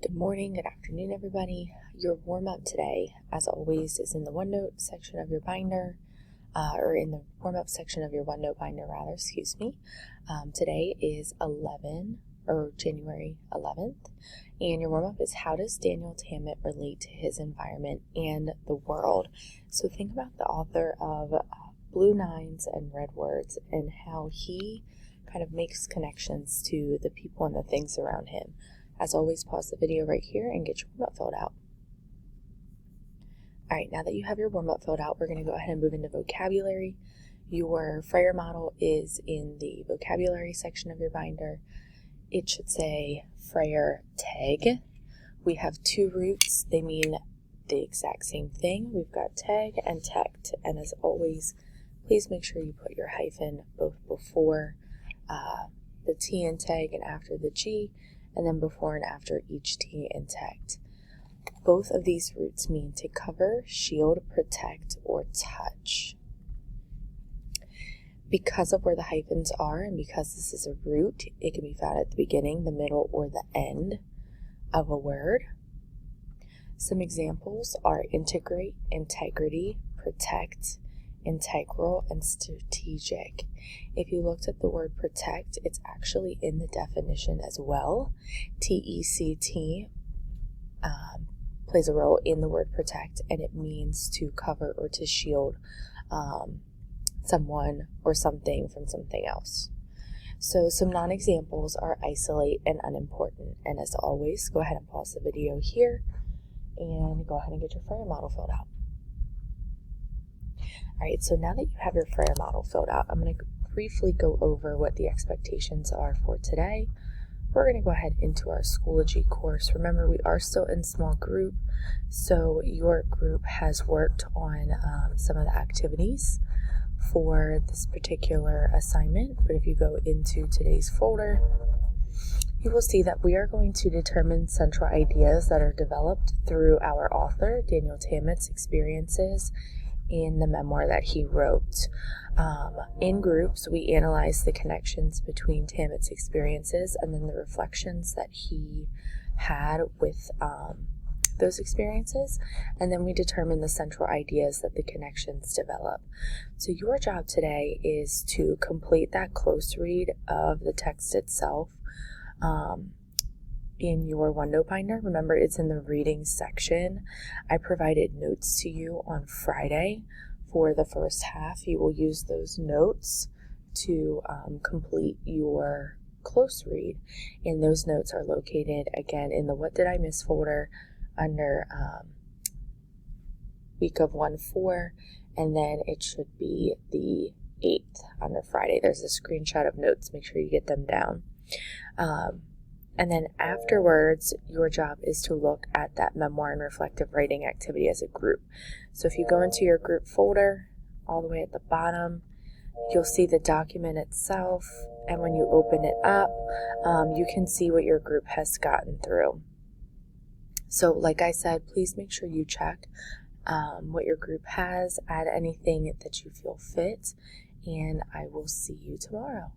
Good morning, good afternoon, everybody. Your warm-up today, as always, is in the OneNote section of your binder, or in the warm-up section of your OneNote binder, rather, excuse me. Today is January 11th, and your warm-up is how does Daniel Tammet relate to his environment and the world? So think about the author of Blue Nines and Red Words and how he kind of makes connections to the people and the things around him. As always, pause the video right here and get your warm-up filled out. Alright, now that you have your warm-up filled out, we're going to go ahead and move into vocabulary. Your Frayer model is in the vocabulary section of your binder. It should say Frayer tag. We have two roots. They mean the exact same thing. We've got tag and tect. And as always, please make sure you put your hyphen both before the T in tag and after the G, and then before and after each T in tect. Both of these roots mean to cover, shield, protect, or touch. Because of where the hyphens are, and because this is a root, it can be found at the beginning, the middle, or the end of a word. Some examples are integrate, integrity, protect, integral, and strategic. If you looked at the word protect, it's actually in the definition as well. T-E-C-T plays a role in the word protect, and it means to cover or to shield someone or something from something else. So some non-examples are isolate and unimportant. And as always, go ahead and pause the video here and go ahead and get your Frayer model filled out. Alright, so now that you have your Frayer model filled out, I'm going to briefly go over what the expectations are for today. We're going to go ahead into our Schoology course. Remember, we are still in small group, so your group has worked on some of the activities for this particular assignment. But if you go into today's folder, you will see that we are going to determine central ideas that are developed through our author, Daniel Tammet's experiences in the memoir that he wrote. In groups, we analyze the connections between Tammet's experiences and then the reflections that he had with those experiences, and then we determine the central ideas that the connections develop. So your job today is to complete that close read of the text itself in your OneNote binder. Remember, it's in the reading section. I provided notes to you on Friday for the first half. You will use those notes to complete your close read, and those notes are located again in the What Did I Miss folder under week of 1-4, and then it should be the 8th under Friday. There's a screenshot of notes. Make sure you get them down. And then afterwards, your job is to look at that memoir and reflective writing activity as a group. So if you go into your group folder, all the way at the bottom, you'll see the document itself. And when you open it up, you can see what your group has gotten through. So like I said, please make sure you check what your group has, add anything that you feel fit, and I will see you tomorrow.